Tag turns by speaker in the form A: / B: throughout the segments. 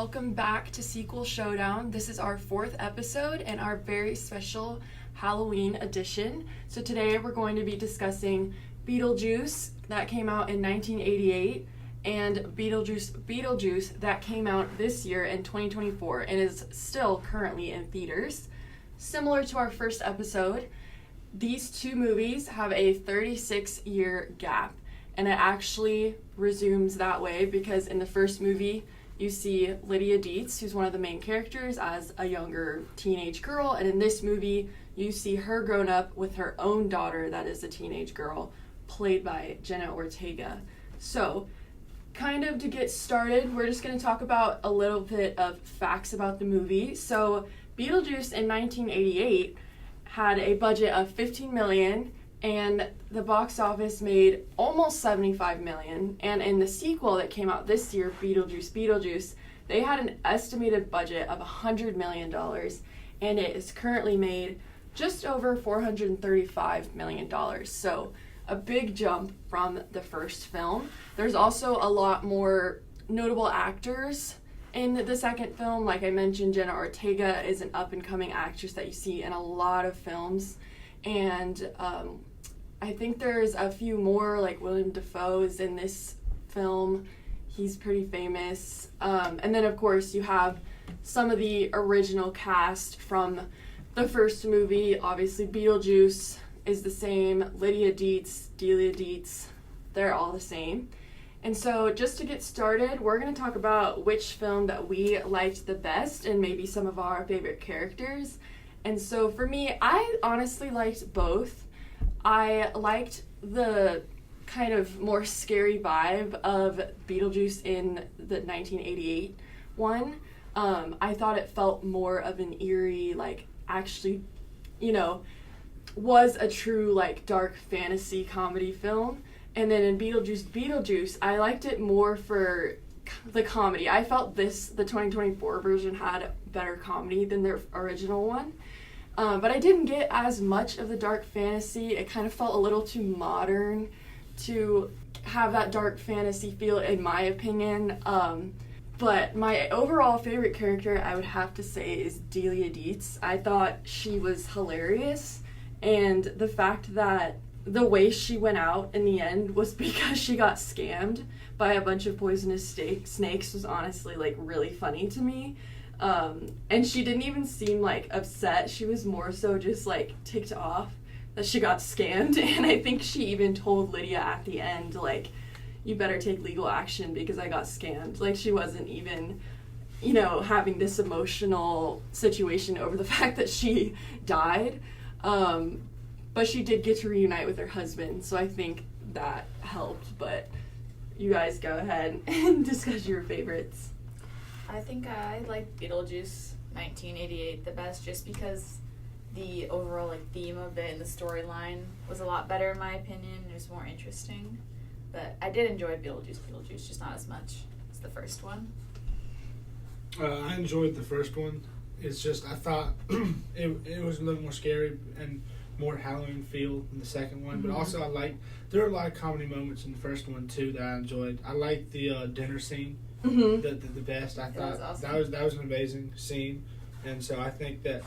A: welcome back to Sequel Showdown. This is our 4th episode and our very special Halloween edition. So today we're going to be discussing Beetlejuice that came out in 1988 and Beetlejuice that came out this year in 2024 and is still currently in theaters. Similar to our first episode, these two movies have a 36-year gap, and it actually resumes that way because in the first movie you see Lydia Dietz, who's one of the main characters, as a younger teenage girl, and in this movie you see her grown up with her own daughter that is a teenage girl, played by Jenna Ortega. So, kind of to get started, we're just going to talk about a little bit of facts about the movie. So, Beetlejuice in 1988 had a budget of $15 million, and the box office made almost $75 million. And in the sequel that came out this year, Beetlejuice, they had an estimated budget of $100 million, and it is currently made just over $435 million. So a big jump from the first film. There's also a lot more notable actors in the second film. Like I mentioned, Jenna Ortega is an up-and-coming actress that you see in a lot of films. And I think there's a few more, like William Dafoe is in this film. He's pretty famous. And then, of course, you have some of the original cast from the first movie. Obviously, Beetlejuice is the same. Lydia Dietz, Delia Dietz, they're all the same. And so just to get started, we're going to talk about which film that we liked the best and maybe some of our favorite characters. And so for me, I honestly liked both. I liked the kind of more scary vibe of Beetlejuice in the 1988 one. I thought it felt more of an eerie, like, actually, was a true, like, dark fantasy comedy film. And then in Beetlejuice, I liked it more for the comedy. I felt the 2024 version had better comedy than their original one. But I didn't get as much of the dark fantasy. It kind of felt a little too modern to have that dark fantasy feel, in my opinion. But my overall favorite character, I would have to say, is Delia Dietz. I thought she was hilarious. And the fact that the way she went out in the end was because she got scammed by a bunch of poisonous snakes was honestly, like, really funny to me. And she didn't even seem, like, upset. She was more so just, like, ticked off that she got scammed. And I think she even told Lydia at the end, like, you better take legal action because I got scammed. Like, she wasn't even, having this emotional situation over the fact that she died. But she did get to reunite with her husband, so I think that helped. But you guys go ahead and discuss your favorites.
B: I think I like Beetlejuice 1988 the best just because the overall theme of it and the storyline was a lot better in my opinion. It was more interesting. But I did enjoy Beetlejuice, just not as much as the first one.
C: I enjoyed the first one. It's just I thought it was a little more scary and more Halloween feel in the second one.
A: Mm-hmm.
C: But also there were a lot of comedy moments in the first one too that I enjoyed. I liked the dinner scene.
A: Mm-hmm.
C: The best. I thought
B: awesome.
C: that was an amazing scene, and so I think that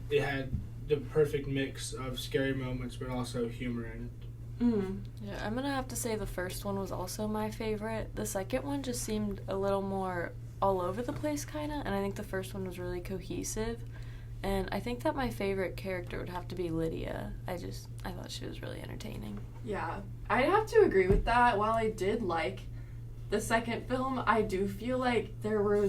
C: it had the perfect mix of scary moments but also humor in it.
D: Mm-hmm. Yeah, I'm gonna have to say the first one was also my favorite. The second one just seemed a little more all over the place kinda, and I think the first one was really cohesive. And I think that my favorite character would have to be Lydia. I thought she was really entertaining.
A: Yeah, I'd have to agree with that. While I did like the second film, I do feel like there were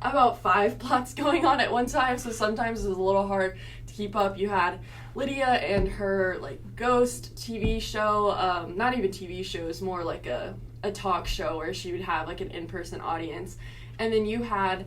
A: about 5 plots going on at one time, so sometimes it was a little hard to keep up. You had Lydia and her ghost TV show, not even TV show, it was more like a talk show where she would have an in-person audience, and then you had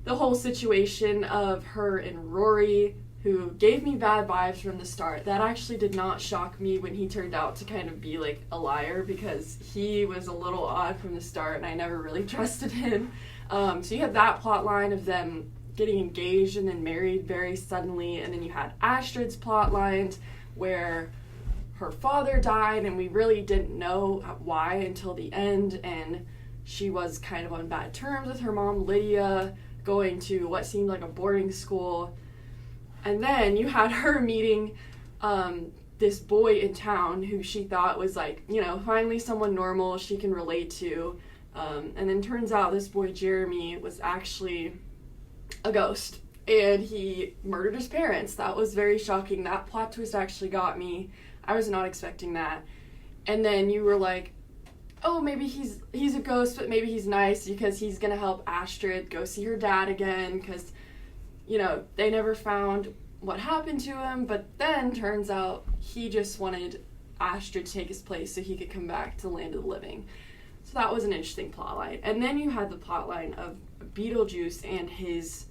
A: the whole situation of her and Rory, who gave me bad vibes from the start. That actually did not shock me when he turned out to kind of be a liar, because he was a little odd from the start and I never really trusted him. So you had that plot line of them getting engaged and then married very suddenly, and then you had Astrid's plot lines where her father died and we really didn't know why until the end, and she was kind of on bad terms with her mom, Lydia, going to what seemed like a boarding school. And then you had her meeting this boy in town who she thought was like, you know, finally someone normal she can relate to. And then turns out this boy, Jeremy, was actually a ghost. And he murdered his parents. That was very shocking. That plot twist actually got me. I was not expecting that. And then you were like, oh, maybe he's a ghost, but maybe he's nice because he's going to help Astrid go see her dad again because, you know, they never found what happened to him. But then turns out he just wanted Astrid to take his place so he could come back to the land of the living. So that was an interesting plotline. And then you had the plotline of Beetlejuice and his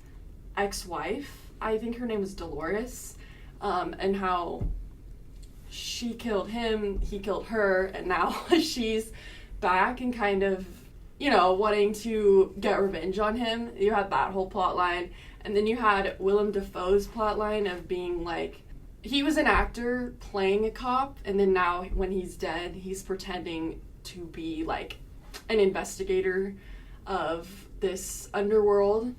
A: ex-wife, I think her name was Dolores, and how she killed him, he killed her, and now she's back and kind of, you know, wanting to get revenge on him. You had that whole plot line. And then you had Willem Dafoe's plot line of being like, he was an actor playing a cop, and then now when he's dead, he's pretending to be like an investigator of this underworld.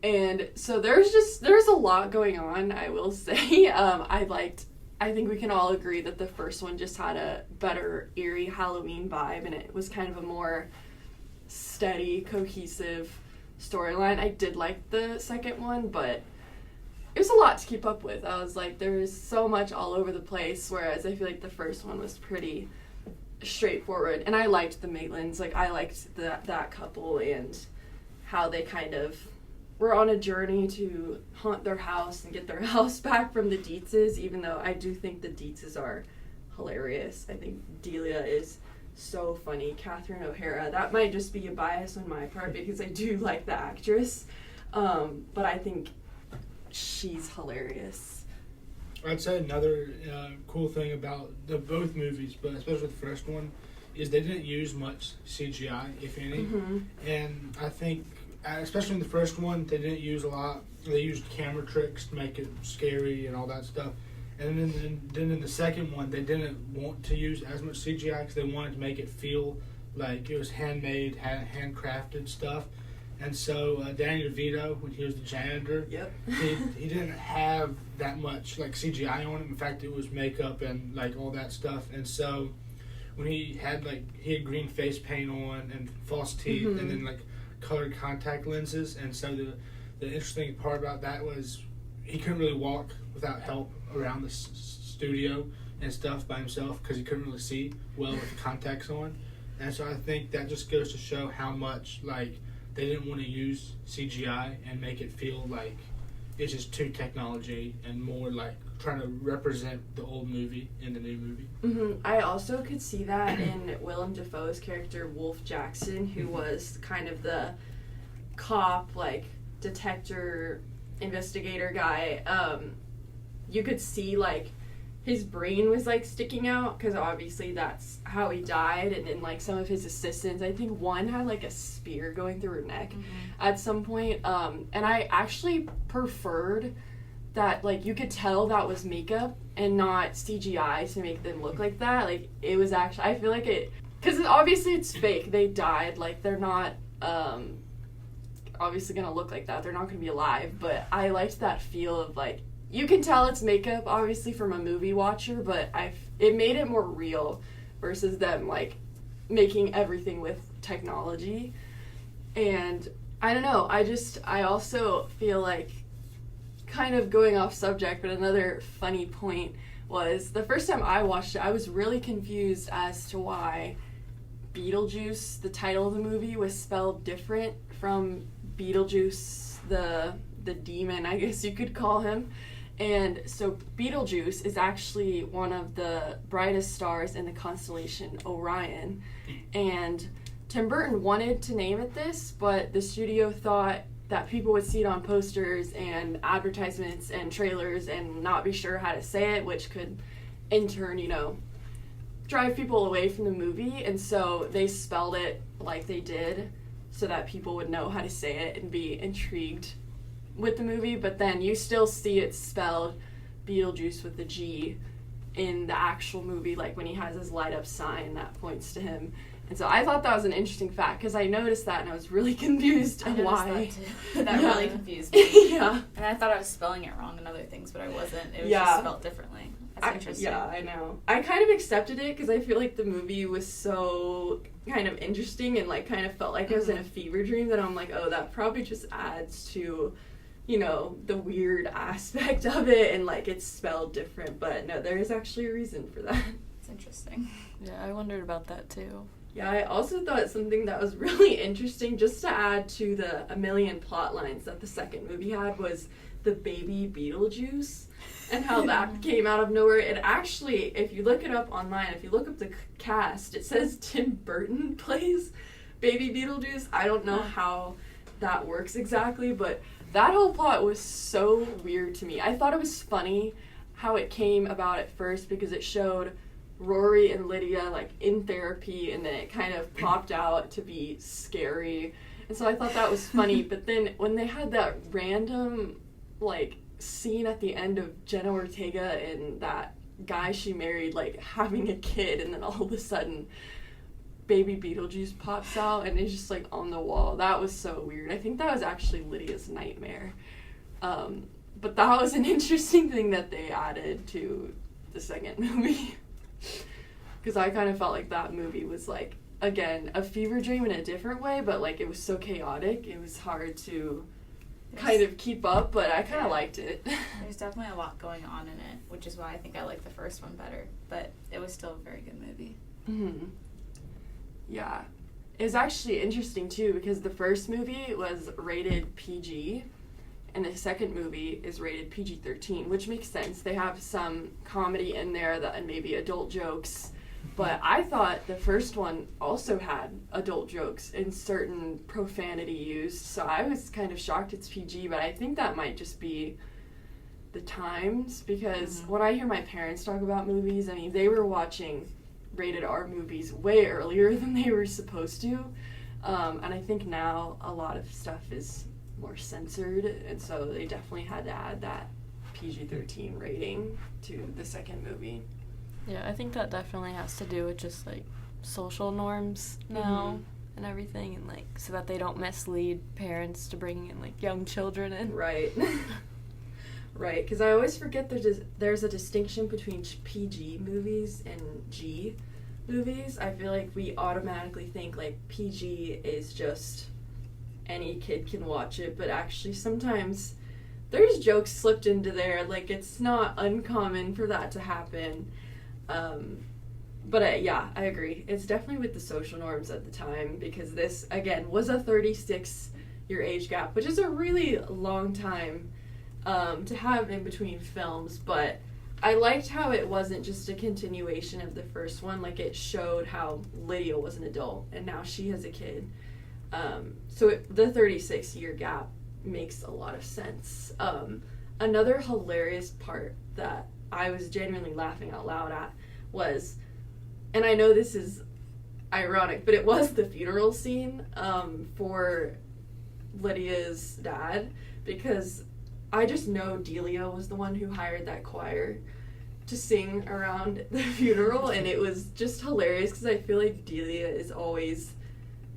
A: And so there's a lot going on, I will say. I think we can all agree that the first one just had a better, eerie Halloween vibe, and it was kind of a more steady, cohesive storyline. I did like the second one, but it was a lot to keep up with. I was like, there's so much all over the place, whereas I feel like the first one was pretty straightforward. And I liked the Maitlands. Like, I liked that couple and how they kind of were on a journey to haunt their house and get their house back from the Dietzes, even though I do think the Dietzes are hilarious. I think Delia is so funny. Catherine O'Hara, that might just be a bias on my part because I do like the actress, but I think she's hilarious.
C: I'd say another cool thing about both movies, but especially the first one, is they didn't use much CGI, if any. Mm-hmm. And I think, especially in the first one, they didn't use a lot. They used camera tricks to make it scary and all that stuff. And then in the second one, they didn't want to use as much CGI because they wanted to make it feel like it was handmade, handcrafted stuff. And so Danny DeVito, when he was the janitor,
A: yep.
C: he didn't have that much like CGI on him. In fact, it was makeup and like all that stuff. And so when he had green face paint on and false teeth, mm-hmm. and then like colored contact lenses. And so the interesting part about that was he couldn't really walk without help around the studio and stuff by himself because he couldn't really see well with the contacts on. And so I think that just goes to show how much like they didn't want to use CGI and make it feel like it's just too technology and more like trying to represent the old movie in the new movie.
A: Mm-hmm. I also could see that in Willem Dafoe's character Wolf Jackson, who was kind of the cop, like detector, investigator guy. You could see like his brain was like sticking out because obviously that's how he died, and then like some of his assistants, I think one had like a spear going through her neck mm-hmm. at some point, and I actually preferred that like you could tell that was makeup and not CGI to make them look like that. Like it was actually, I feel like it, because obviously it's fake, they died, like they're not obviously gonna look like that, they're not gonna be alive, but I liked that feel of like you can tell it's makeup, obviously, from a movie watcher, but it made it more real versus them, like, making everything with technology. And, I don't know, I also feel like, kind of going off subject, but another funny point was, the first time I watched it, I was really confused as to why Beetlejuice, the title of the movie, was spelled different from Beetlejuice, the demon, I guess you could call him. And so Beetlejuice is actually one of the brightest stars in the constellation Orion. And Tim Burton wanted to name it this, but the studio thought that people would see it on posters and advertisements and trailers and not be sure how to say it, which could in turn, drive people away from the movie. And so they spelled it like they did so that people would know how to say it and be intrigued with the movie, but then you still see it spelled Beetlejuice with the G in the actual movie, like when he has his light up sign that points to him. And so I thought that was an interesting fact because I noticed that and I was really confused
B: I
A: on
B: noticed
A: why.
B: that too. That really confused me.
A: Yeah.
B: And I thought I was spelling it wrong in other things, but I wasn't. It was
A: Yeah.
B: just spelled differently. That's interesting.
A: Yeah, I know. I kind of accepted it because I feel like the movie was so kind of interesting and like kind of felt like I was in a fever dream that I'm like, oh, that probably just adds to, you know, the weird aspect of it and like it's spelled different. But no, there is actually a reason for that.
B: It's interesting.
D: Yeah, I wondered about that too.
A: Yeah, I also thought something that was really interesting, just to add to the a million plot lines that the second movie had, was the baby Beetlejuice and how that came out of nowhere. It actually, if you look it up online, if you look up the cast, it says Tim Burton plays baby Beetlejuice. I don't know how that works exactly, but that whole plot was so weird to me. I thought it was funny how it came about at first because it showed Rory and Lydia like in therapy and then it kind of popped out to be scary, and so I thought that was funny. But then when they had that random like scene at the end of Jenna Ortega and that guy she married like having a kid, and then all of a sudden baby Beetlejuice pops out and is just like on the wall, that was so weird. I think that was actually Lydia's nightmare, but that was an interesting thing that they added to the second movie. Because I kind of felt like that movie was like, again, a fever dream in a different way, but like it was so chaotic, it was hard to kind of keep up, but I kind of liked it.
B: There's definitely a lot going on in it, which is why I think I like the first one better, but it was still a very good movie.
A: Mm-hmm. Yeah. It was actually interesting too, because the first movie was rated PG, and the second movie is rated PG-13, which makes sense. They have some comedy in there that and maybe adult jokes, but I thought the first one also had adult jokes and certain profanity used, so I was kind of shocked it's PG, but I think that might just be the times, because when I hear my parents talk about movies, I mean, they were watching rated R movies way earlier than they were supposed to, and I think now a lot of stuff is more censored, and so they definitely had to add that PG-13 rating to the second movie.
D: Yeah, I think that definitely has to do with just like social norms now and everything, and like so that they don't mislead parents to bring in like young children in.
A: Right. Right, because I always forget there's a distinction between PG movies and G movies. I feel like we automatically think like PG is just any kid can watch it, but actually sometimes there's jokes slipped into there, like it's not uncommon for that to happen. But yeah, I agree. It's definitely with the social norms at the time, because this, again, was a 36-year age gap, which is a really long time to have in between films, but I liked how it wasn't just a continuation of the first one. Like, it showed how Lydia was an adult, and now she has a kid. So the 36-year gap makes a lot of sense. Another hilarious part that I was genuinely laughing out loud at was, and I know this is ironic, but it was the funeral scene for Lydia's dad, because I just know Delia was the one who hired that choir to sing around the funeral, and it was just hilarious because I feel like Delia is always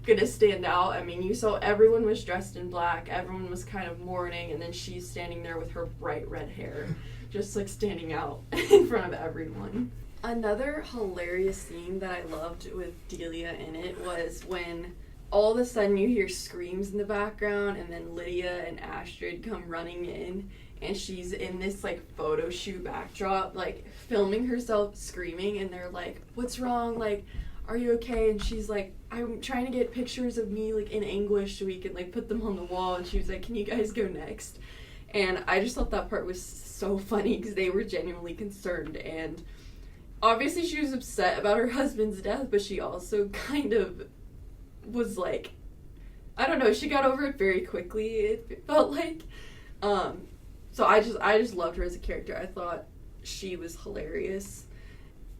A: gonna stand out. I mean, you saw everyone was dressed in black, everyone was kind of mourning, and then she's standing there with her bright red hair, just like standing out in front of everyone. Another hilarious scene that I loved with Delia in it was when all of a sudden you hear screams in the background, and then Lydia and Astrid come running in, and she's in this like photo shoot backdrop, like filming herself screaming, and they're like, "What's wrong? Like, are you okay?" And she's like, "I'm trying to get pictures of me like in English so we can like put them on the wall." And she was like, "Can you guys go next?" And I just thought that part was so funny because they were genuinely concerned, and obviously she was upset about her husband's death, but she also kind of was like, I don't know, she got over it very quickly, it felt like. So I just loved her as a character. I thought she was hilarious.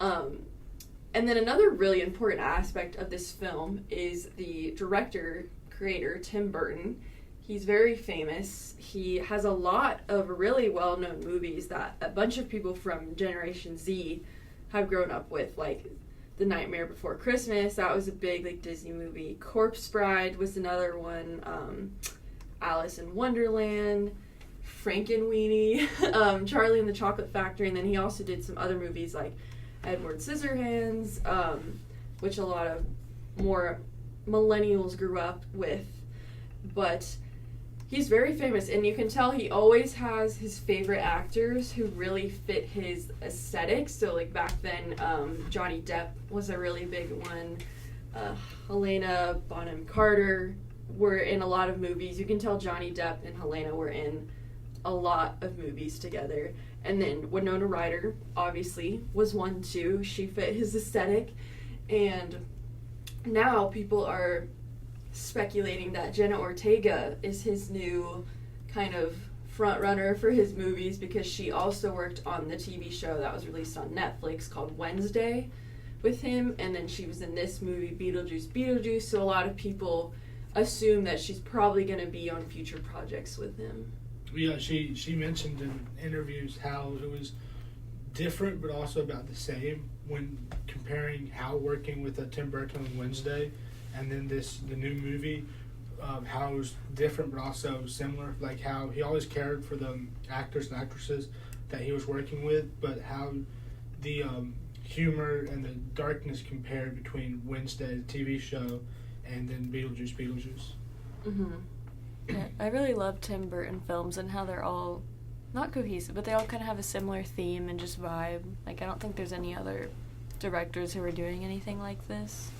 A: And then another really important aspect of this film is the creator, Tim Burton. He's very famous. He has a lot of really well-known movies that a bunch of people from Generation Z have grown up with, like The Nightmare Before Christmas, that was a big like Disney movie. Corpse Bride was another one. Alice in Wonderland, Frankenweenie, Charlie and the Chocolate Factory, and then he also did some other movies like Edward Scissorhands, which a lot of more millennials grew up with. But he's very famous, and you can tell he always has his favorite actors who really fit his aesthetic. So like back then, Johnny Depp was a really big one. Helena Bonham Carter were in a lot of movies. You can tell Johnny Depp and Helena were in a lot of movies together. And then Winona Ryder, obviously, was one too. She fit his aesthetic. And now people are speculating that Jenna Ortega is his new kind of front runner for his movies, because she also worked on the TV show that was released on Netflix called Wednesday with him, and then she was in this movie Beetlejuice. So a lot of people assume that she's probably going to be on future projects with him.
C: Yeah, she mentioned in interviews how it was different but also about the same when comparing how working with Tim Burton on Wednesday and then the new movie, how it was different but also similar, like how he always cared for the actors and actresses that he was working with, but how the humor and the darkness compared between Wednesday, the TV show, and then Beetlejuice.
A: Mm-hmm.
D: Yeah, I really love Tim Burton films and how they're all not cohesive, but they all kind of have a similar theme and just vibe. Like, I don't think there's any other directors who are doing anything like this.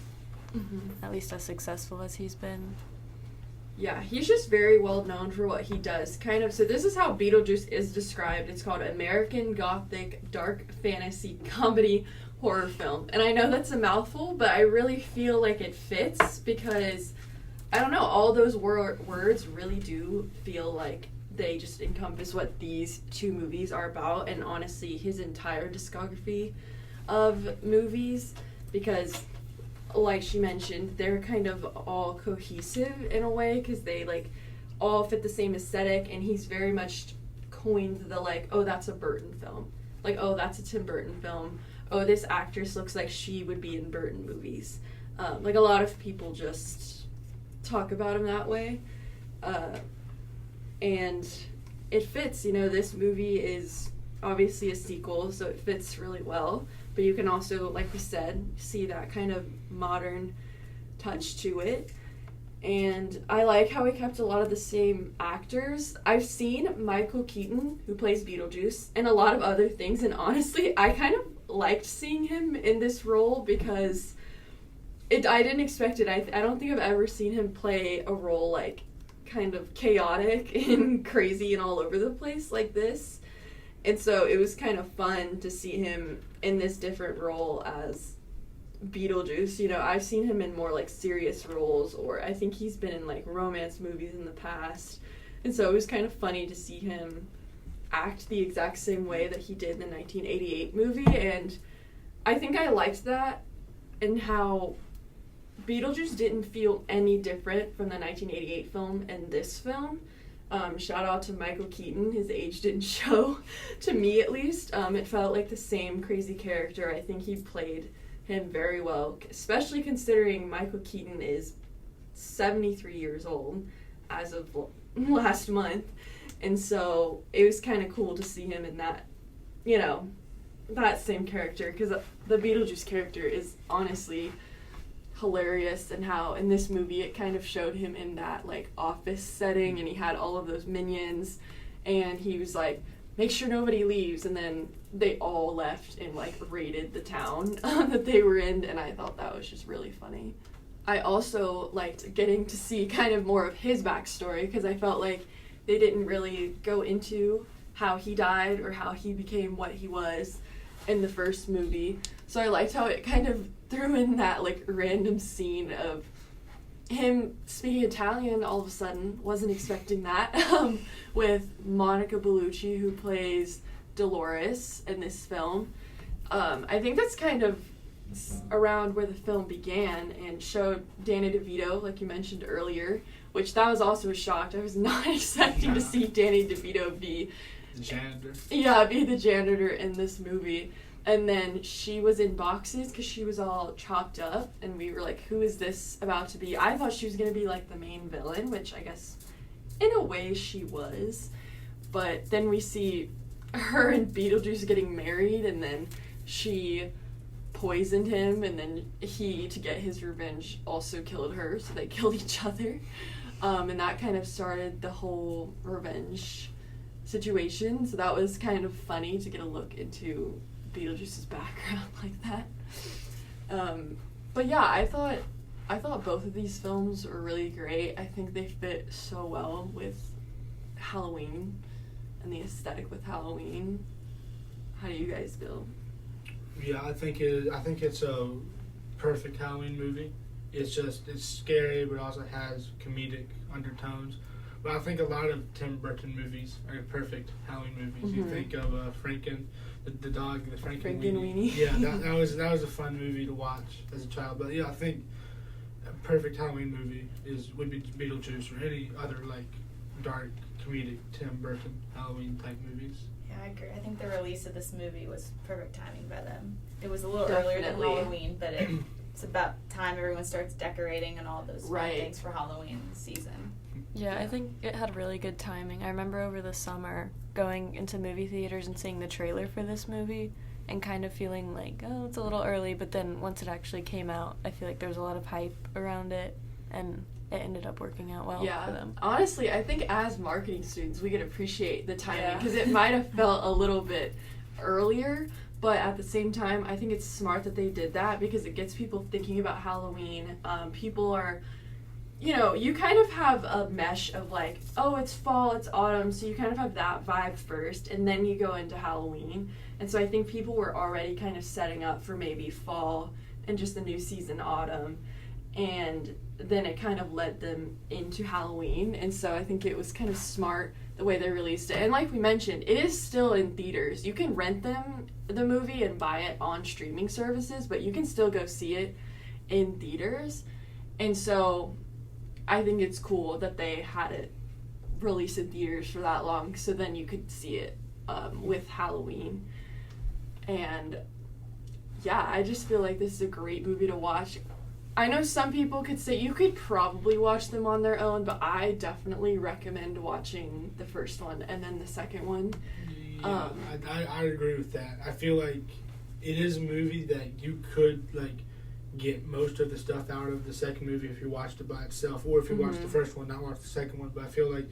A: Mm-hmm.
D: At least as successful as he's been.
A: Yeah, he's just very well known for what he does. Kind of, so this is how Beetlejuice is described. It's called American Gothic Dark Fantasy Comedy Horror Film. And I know that's a mouthful, but I really feel like it fits because, I don't know, all those words really do feel like they just encompass what these two movies are about, and honestly, his entire discography of movies, because like she mentioned, they're kind of all cohesive in a way because they like all fit the same aesthetic, and he's very much coined the like, oh, that's a Burton film, like, oh, that's a Tim Burton film, oh, this actress looks like she would be in Burton movies. Like a lot of people just talk about him that way, and it fits. You know, this movie is obviously a sequel, so it fits really well. But you can also, like we said, see that kind of modern touch to it. And I like how he kept a lot of the same actors. I've seen Michael Keaton, who plays Beetlejuice, and a lot of other things. And honestly, I kind of liked seeing him in this role because I didn't expect it. I don't think I've ever seen him play a role like kind of chaotic and crazy and all over the place like this. And so it was kind of fun to see him in this different role as Beetlejuice. You know, I've seen him in more like serious roles, or I think he's been in like romance movies in the past. And so it was kind of funny to see him act the exact same way that he did in the 1988 movie. And I think I liked that, and how Beetlejuice didn't feel any different from the 1988 film and this film. Shout out to Michael Keaton. His age didn't show, to me at least. It felt like the same crazy character. I think he played him very well, especially considering Michael Keaton is 73 years old as of last month. And so it was kind of cool to see him in that, you know, that same character, because the Beetlejuice character is honestly hilarious, and how in this movie it kind of showed him in that like office setting, and he had all of those minions, and he was like, make sure nobody leaves, and then they all left and like raided the town that they were in, and I thought that was just really funny. I also liked getting to see kind of more of his backstory, because I felt like they didn't really go into how he died or how he became what he was in the first movie. So I liked how it kind of threw in that like random scene of him speaking Italian all of a sudden. Wasn't expecting that. With Monica Bellucci, who plays Dolores in this film. I think that's kind of around where the film began, and showed Danny DeVito, like you mentioned earlier, which that was also a shock. I was not expecting to see Danny DeVito be
C: the janitor.
A: Yeah, be the janitor in this movie. And then she was in boxes because she was all chopped up, and we were like, who is this about to be? I thought she was going to be like the main villain, which I guess in a way she was. But then we see her and Beetlejuice getting married, and then she poisoned him, and then he, to get his revenge, also killed her, so they killed each other. And that kind of started the whole revenge situation, so that was kind of funny to get a look into Beetlejuice's background like that. But yeah, I thought both of these films were really great. I think they fit so well with Halloween and the aesthetic with Halloween. How do you guys feel?
C: Yeah, I think it's a perfect Halloween movie. It's scary, but also has comedic undertones. But I think a lot of Tim Burton movies are perfect Halloween movies.
A: Mm-hmm.
C: You think of Franken, the dog, the
A: Frankenweenie.
C: Yeah, that was a fun movie to watch as a child. But yeah, I think a perfect Halloween movie would be Beetlejuice or any other like dark comedic Tim Burton Halloween type movies.
B: Yeah, I agree. I think the release of this movie was perfect timing by them. It was a little earlier than Halloween, but it's about time everyone starts decorating and all those fun things for Halloween season.
D: Yeah, I think it had really good timing. I remember over the summer going into movie theaters and seeing the trailer for this movie and kind of feeling like, oh, it's a little early, but then once it actually came out, I feel like there was a lot of hype around it, and it ended up working out well for them.
A: Honestly, I think as marketing students, we could appreciate the timing because it might have felt a little bit earlier, but at the same time, I think it's smart that they did that because it gets people thinking about Halloween. People are, you kind of have a mesh of like, oh, it's fall, it's autumn, so you kind of have that vibe first, and then you go into Halloween. And so I think people were already kind of setting up for maybe fall and just the new season, autumn. And then it kind of led them into Halloween. And so I think it was kind of smart the way they released it. And like we mentioned, it is still in theaters. You can rent the movie and buy it on streaming services, but you can still go see it in theaters. And so I think it's cool that they had it released in theaters for that long, so then you could see it with Halloween. And yeah, I just feel like this is a great movie to watch. I know some people could say you could probably watch them on their own, but I definitely recommend watching the first one and then the second one.
C: Yeah, I agree with that. I feel like it is a movie that you could like get most of the stuff out of the second movie if you watched it by itself, or if you watched the first one, not watch the second one. But I feel like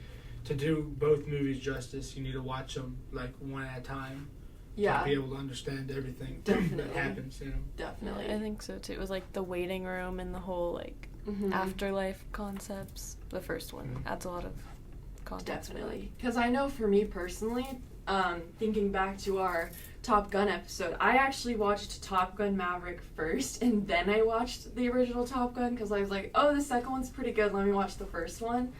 C: to do both movies justice, you need to watch them like one at a time.
A: Yeah.
C: To be able to understand everything that happens,
A: Definitely.
D: I think so too. It was like the waiting room and the whole like afterlife concepts. The first one adds a lot of context.
A: Definitely. Because I know for me personally, thinking back to our Top Gun episode, I actually watched Top Gun Maverick first, and then I watched the original Top Gun because I was like, oh, the second one's pretty good, let me watch the first one.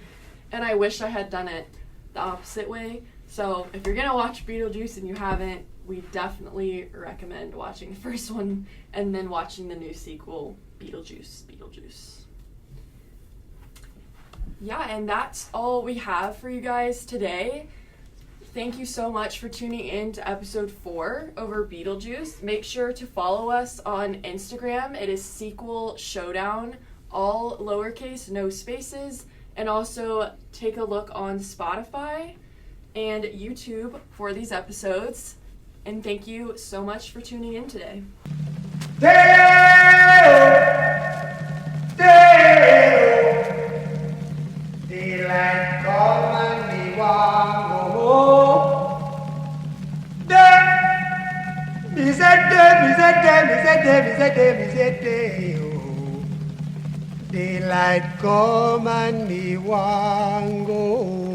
A: And I wish I had done it the opposite way. So if you're going to watch Beetlejuice and you haven't, we definitely recommend watching the first one and then watching the new sequel, Beetlejuice. Yeah, and that's all we have for you guys today. Thank you so much for tuning in to episode 4 over Beetlejuice. Make sure to follow us on Instagram. It is Sequel Showdown, all lowercase, no spaces. And also take a look on Spotify and YouTube for these episodes. And thank you so much for tuning in today.
E: Daylight come and me want go home. Me said day, oh. Daylight come and me want go home.